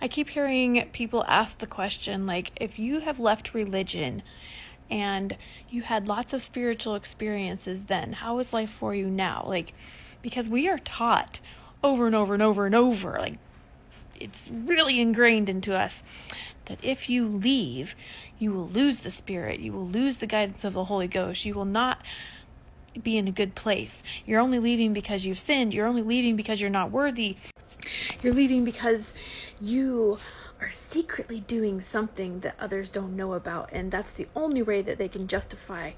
I keep hearing people ask the question, like, if you have left religion and you had lots of spiritual experiences then, how is life for you now? Like, because we are taught over and over and over and over, like, it's really ingrained into us that if you leave, you will lose the Spirit, you will lose the guidance of the Holy Ghost, you will not be in a good place. You're only leaving because you've sinned, you're only leaving because you're not worthy, you're leaving because you are secretly doing something that others don't know about, and that's the only way that they can justify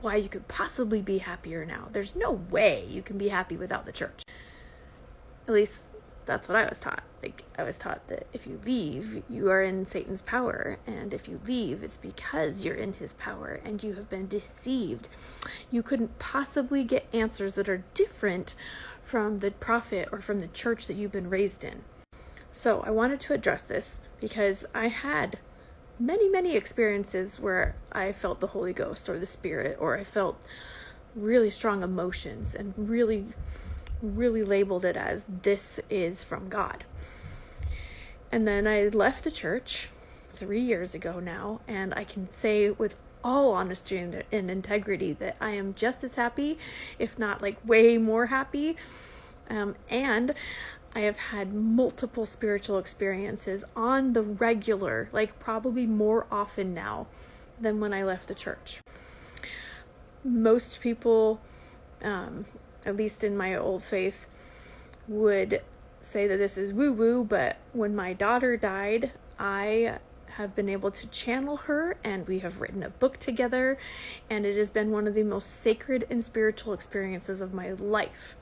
why you could possibly be happier now. There's no way you can be happy without the church. At least that's what I was taught. Like, I was taught that if you leave, you are in Satan's power, and if you leave, it's because you're in his power and you have been deceived. You couldn't possibly get answers that are different from the prophet or from the church that you've been raised in. So I wanted to address this because I had many experiences where I felt the Holy Ghost or the Spirit, or I felt really strong emotions and really labeled it as, this is from God. And then I left the church 3 years ago now, and I can say with all honesty and integrity that I am just as happy, if not like way more happy. And I have had multiple spiritual experiences on the regular, like probably more often now than when I left the church. Most people, at least in my old faith, would say that this is woo-woo, but when my daughter died, I have been able to channel her, and we have written a book together, and it has been one of the most sacred and spiritual experiences of my life.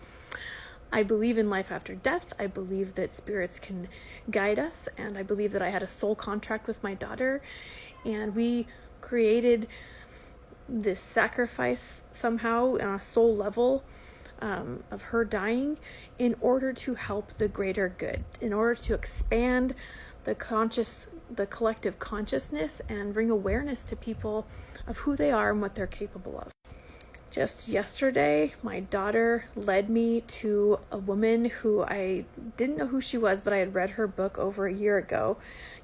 I believe in life after death. I believe that spirits can guide us, and I believe that I had a soul contract with my daughter, and we created this sacrifice somehow on a soul level of her dying in order to help the greater good, in order to expand the collective consciousness and bring awareness to people of who they are and what they're capable of. Just yesterday, my daughter led me to a woman who I didn't know who she was, but I had read her book over a year ago,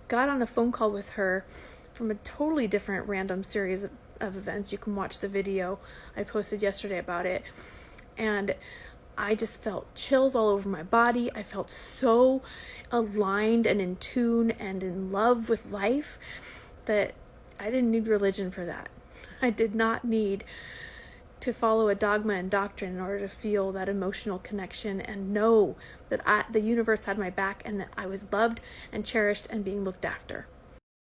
got on a phone call with her from a totally different random series of events. You can watch the video I posted yesterday about it. And I just felt chills all over my body. I felt so aligned and in tune and in love with life that I didn't need religion for that. I did not need to follow a dogma and doctrine in order to feel that emotional connection and know that the universe had my back and that I was loved and cherished and being looked after.